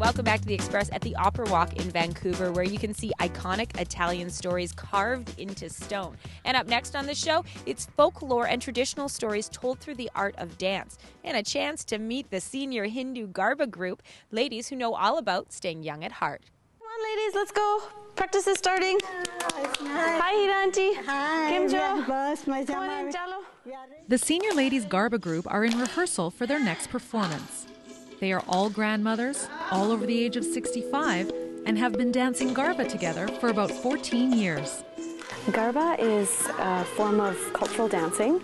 Welcome back to The Express at the Opera Walk in Vancouver, where you can see iconic Italian stories carved into stone. And up next on the show, it's folklore and traditional stories told through the art of dance, and a chance to meet the senior Hindu Garba group, ladies who know all about staying young at heart. Come on, ladies, let's go. Practice is starting. Hi, Hira auntie. The senior ladies Garba group are in rehearsal for their next performance. They are all grandmothers, all over the age of 65, and have been dancing Garba together for about 14 years. Garba is a form of cultural dancing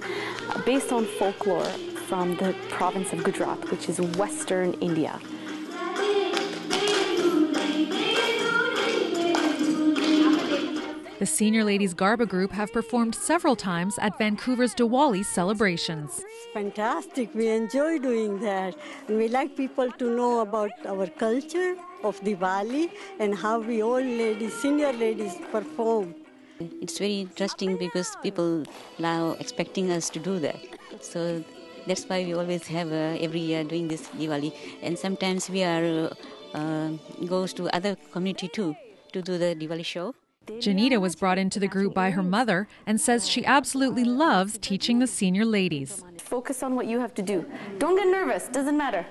based on folklore from the province of Gujarat, which is western India. The senior ladies Garba group have performed several times at Vancouver's Diwali celebrations. Fantastic. We enjoy doing that. And we like people to know about our culture of Diwali and how we old ladies, senior ladies perform. It's very interesting because people now expecting us to do that. So that's why we always have every year doing this Diwali. And sometimes we are goes to other community too to do the Diwali show. Janita was brought into the group by her mother and says she absolutely loves teaching the senior ladies. Focus on what you have to do. Don't get nervous, doesn't matter.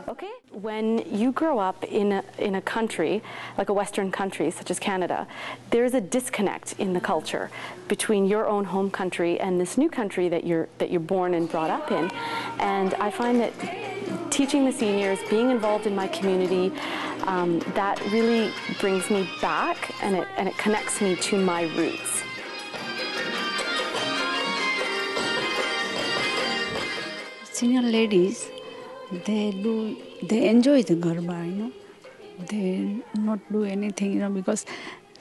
Okay? When you grow up in a country, like a Western country such as Canada, there's a disconnect in the culture between your own home country and this new country that you're born and brought up in. And I find that teaching the seniors, being involved in my community, that really brings me back and it connects me to my roots. Senior ladies, they enjoy the Garba, you know. They not do anything, you know, because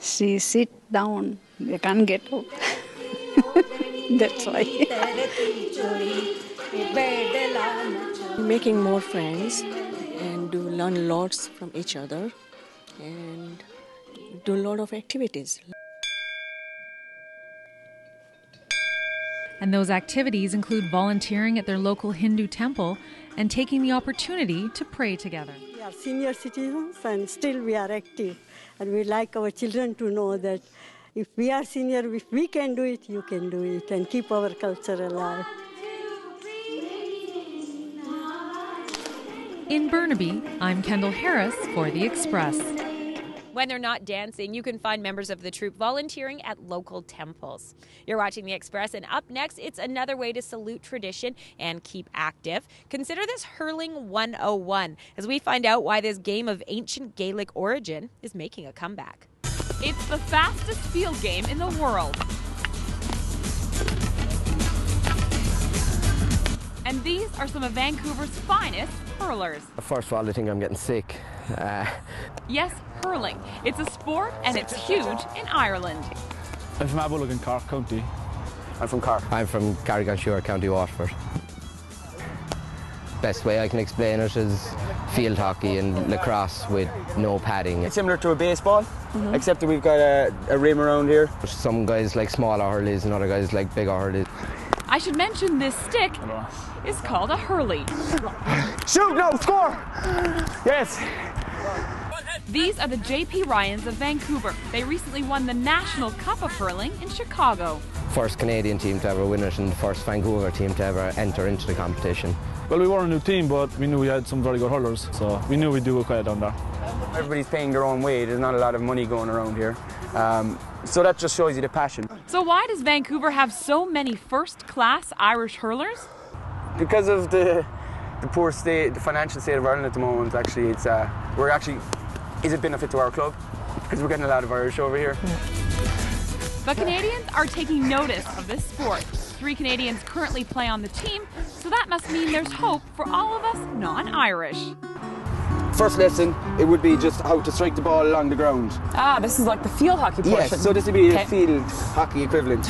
she sit down, they can't get up. That's why. Making more friends and learn lots from each other and do a lot of activities. And those activities include volunteering at their local Hindu temple and taking the opportunity to pray together. We are senior citizens and still we are active. And we like our children to know that if we are senior, if we can do it, you can do it and keep our culture alive. In Burnaby, I'm Kendall Harris for The Express. When they're not dancing, you can find members of the troupe volunteering at local temples. You're watching The Express, and up next, it's another way to salute tradition and keep active. Consider this Hurling 101 as we find out why this game of ancient Gaelic origin is making a comeback. It's the fastest field game in the world. And these are some of Vancouver's finest hurlers. First of all, I think I'm getting sick. Yes, hurling. It's a sport and it's huge in Ireland. I'm from Aberlour, Cork County. I'm from Cork. I'm from Carrick-on-Suir, County Waterford. Best way I can explain it is field hockey and lacrosse with no padding. It's similar to a baseball, except that we've got a rim around here. Some guys like smaller hurleys and other guys like bigger hurleys. I should mention this stick is called a hurley. Shoot, no, score! Yes! These are the J.P. Ryans of Vancouver. They recently won the National Cup of Hurling in Chicago. First Canadian team to ever win it and the first Vancouver team to ever enter into the competition. Well, we were a new team, but we knew we had some very good hurlers, so we knew we'd do okay down there. Everybody's paying their own way. There's not a lot of money going around here. So that just shows you the passion. So why does Vancouver have so many first-class Irish hurlers? Because of the poor state, the financial state of Ireland at the moment, actually, it's a benefit to our club because we're getting a lot of Irish over here. But Canadians are taking notice of this sport. 3 Canadians currently play on the team, so that must mean there's hope for all of us non-Irish. First lesson, it would be just how to strike the ball along the ground. Ah, this is like the field hockey portion. Yes, so this would be a field hockey equivalent.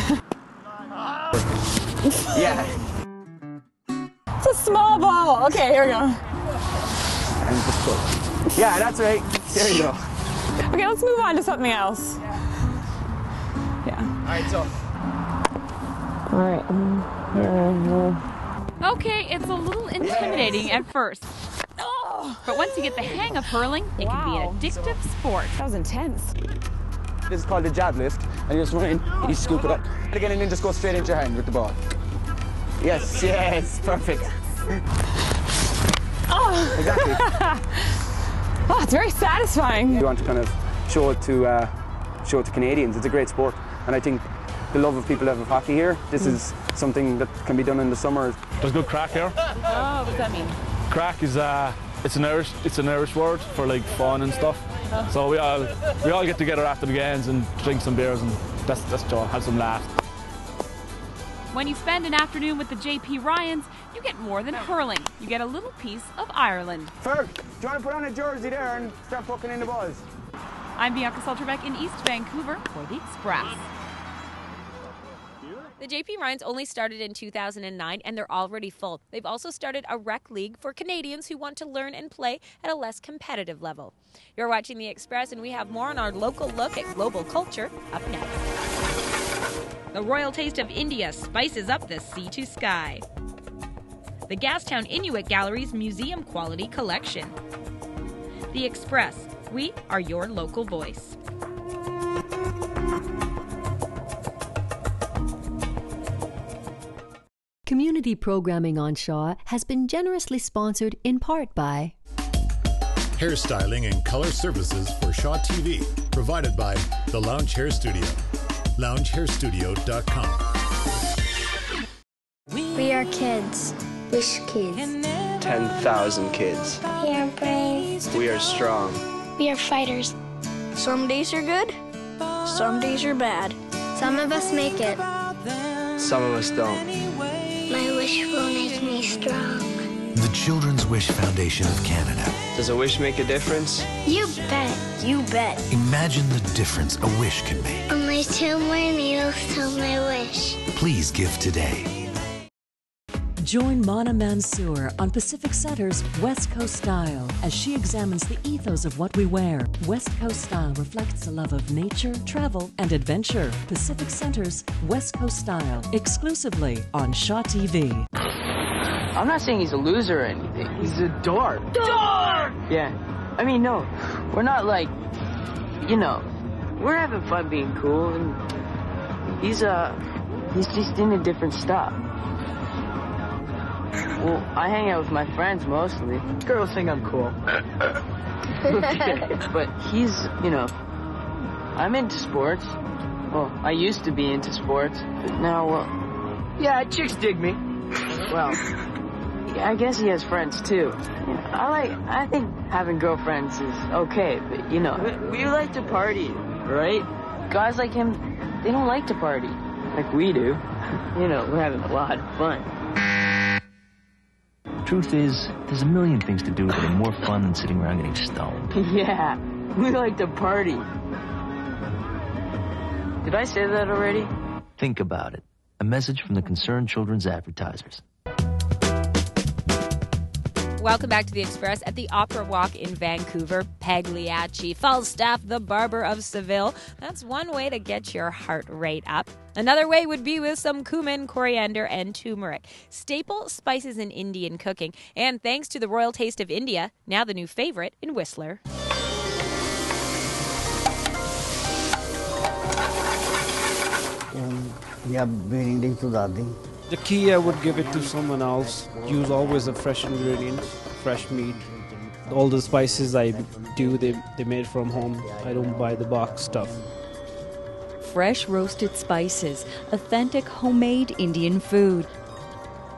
Yeah. It's a small ball. Okay, here we go. And just pull. Yeah, that's right. There you go. Okay, let's move on to something else. Yeah. All right, so. All right. Okay, it's a little intimidating at first. Oh! But once you get the hang of hurling, it can be an addictive sport. That was intense. This is called a jab lift, and you just run in, you scoop it up. And again, and then just go straight into your hand with the ball. Yes, yes, perfect. Oh! Exactly. Oh, it's very satisfying. We want to kind of show it to Canadians. It's a great sport, and I think the love of people have of hockey here. This is something that can be done in the summer. There's good crack here. Oh, what does that mean? Crack is it's an Irish word for like fun and stuff. So we all get together after the games and drink some beers, and that's joy. Have some laughs. When you spend an afternoon with the JP Ryans, you get more than hurling. You get a little piece of Ireland. Ferg, do you want to put on a jersey there and start poking in the balls? I'm Bianca Salterbeck in East Vancouver for The Express. The JP Ryans only started in 2009 and they're already full. They've also started a rec league for Canadians who want to learn and play at a less competitive level. You're watching The Express, and we have more on our local look at global culture up next. The Royal Taste of India spices up the sea to sky. The Gastown Inuit Gallery's museum quality collection. The Express, we are your local voice. Community programming on Shaw has been generously sponsored in part by hairstyling and color services for Shaw TV, provided by The Lounge Hair Studio, loungehairstudio.com. We are kids. Wish kids. 10,000 kids. We are brave. We are strong. We are fighters. Some days are good. Some days are bad. Some of us make it. Some of us don't. My wish will make me strong. The Children's Wish Foundation of Canada. Does a wish make a difference? You bet. You bet. Imagine the difference a wish can make. Only 2 more needles till my wish. Please give today. Join Mana Mansour on Pacific Center's West Coast Style as she examines the ethos of what we wear. West Coast Style reflects a love of nature, travel, and adventure. Pacific Center's West Coast Style, exclusively on Shaw TV. I'm not saying he's a loser or anything. He's a dork. Dork! Yeah. I mean, no. We're not like, we're having fun being cool, and he's just into different stuff. Well, I hang out with my friends mostly. Girls think I'm cool. But he's, I'm into sports. Well, I used to be into sports, but now, yeah, chicks dig me. Well, I guess he has friends too. I think having girlfriends is okay, but we like to party, right? Guys like him, they don't like to party like we do. We're having a lot of fun. Truth is, there's a million things to do that are more fun than sitting around getting stoned. Yeah, we like to party. Did I say that already? Think about it. A message from the Concerned Children's Advertisers. Welcome back to The Express. At the Opera Walk in Vancouver, Pagliacci, Falstaff, the Barber of Seville. That's one way to get your heart rate up. Another way would be with some cumin, coriander, and turmeric. Staple spices in Indian cooking. And thanks to the Royal Taste of India, now the new favorite in Whistler. The key, I would give it to someone else. Use always the fresh ingredients, fresh meat. All the spices I do, they made from home. I don't buy the box stuff. Fresh roasted spices, authentic homemade Indian food.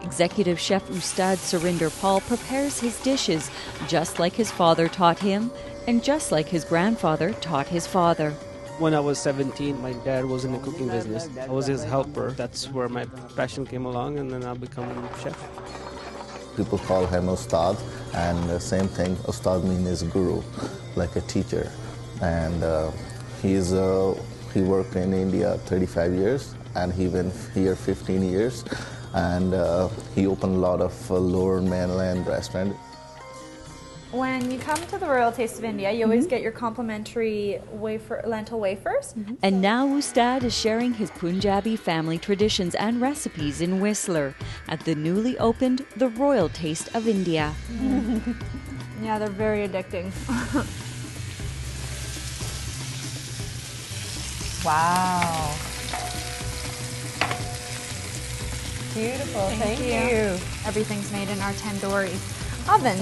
Executive Chef Ustad Surinder Paul prepares his dishes just like his father taught him and just like his grandfather taught his father. When I was 17, my dad was in the cooking business. I was his helper. That's where my passion came along, and then I became a chef. People call him Ustad, and the same thing, Ustad means guru, like a teacher. And he worked in India 35 years, and he been here 15 years. And he opened a lot of lower mainland restaurants. When you come to the Royal Taste of India, you always get your complimentary lentil wafers. And now Ustad is sharing his Punjabi family traditions and recipes in Whistler at the newly opened The Royal Taste of India. Yeah, they're very addicting. Wow. Beautiful, thank you. Everything's made in our tandoori oven.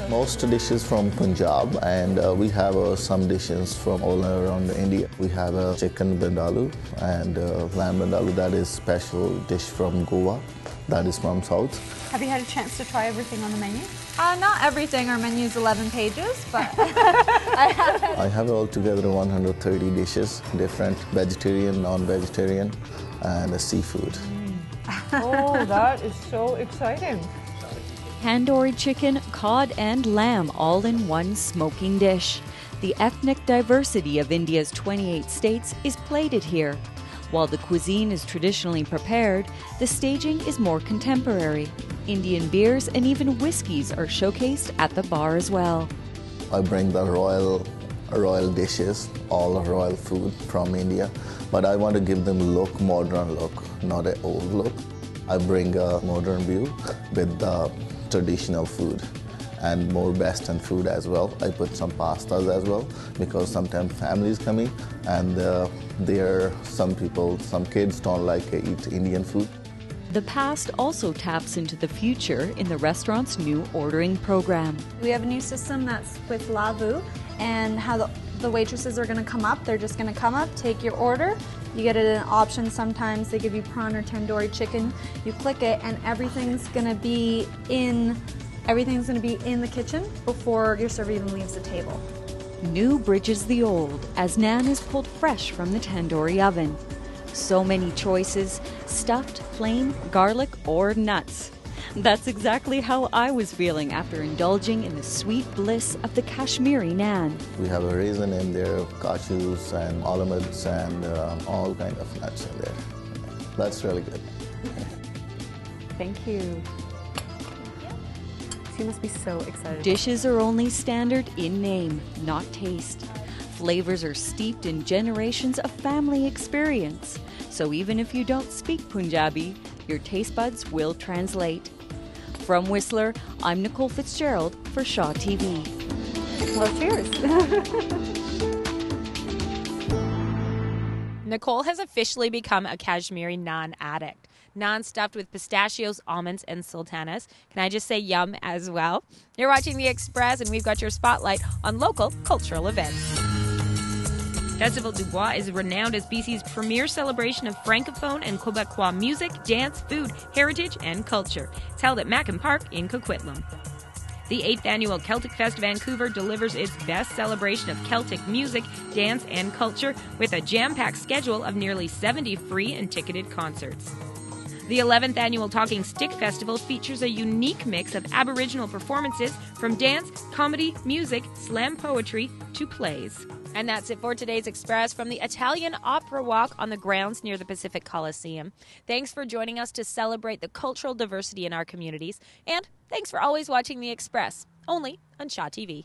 Most dishes from Punjab, and we have some dishes from all around India. We have a chicken vindaloo and lamb vindaloo, that is special dish from Goa, that is from south. Have you had a chance to try everything on the menu? Not everything. Our menu is 11 pages, but I have altogether 130 dishes, different vegetarian, non-vegetarian, and seafood. Oh, that is so exciting. Tandoori chicken, cod and lamb all in one smoking dish. The ethnic diversity of India's 28 states is plated here. While the cuisine is traditionally prepared, the staging is more contemporary. Indian beers and even whiskeys are showcased at the bar as well. I bring the royal dishes, all royal food from India, but I want to give them modern look, not an old look. I bring a modern view with the traditional food and more Western food as well. I put some pastas as well because sometimes families coming and some kids don't like to eat Indian food. The past also taps into the future in the restaurant's new ordering program. we have a new system that's with Lavu, and how the waitresses are going to come up. They're just going to come up, take your order. You get it an option. Sometimes they give you prawn or tandoori chicken. You click it, and everything's going to be in the kitchen before your server even leaves the table. New bridges the old as naan is pulled fresh from the tandoori oven. So many choices, stuffed, plain, garlic, or nuts. That's exactly how I was feeling after indulging in the sweet bliss of the Kashmiri naan. We have a raisin in there, cashews and almonds and all kind of nuts in there. That's really good. Thank you. You must be so excited. Dishes are only standard in name, not taste. Flavors are steeped in generations of family experience. So even if you don't speak Punjabi, your taste buds will translate. From Whistler, I'm Nicole Fitzgerald for Shaw TV. Well, cheers. Nicole has officially become a Kashmiri naan addict. Naan stuffed with pistachios, almonds, and sultanas. Can I just say yum as well? You're watching The Express, and we've got your spotlight on local cultural events. Festival du Bois is renowned as BC's premier celebration of Francophone and Quebecois music, dance, food, heritage, and culture. It's held at Mackin Park in Coquitlam. The 8th annual Celtic Fest Vancouver delivers its best celebration of Celtic music, dance, and culture with a jam-packed schedule of nearly 70 free and ticketed concerts. The 11th annual Talking Stick Festival features a unique mix of Aboriginal performances from dance, comedy, music, slam poetry, to plays. And that's it for today's Express from the Italian Opera Walk on the grounds near the Pacific Coliseum. Thanks for joining us to celebrate the cultural diversity in our communities. And thanks for always watching The Express, only on Shaw TV.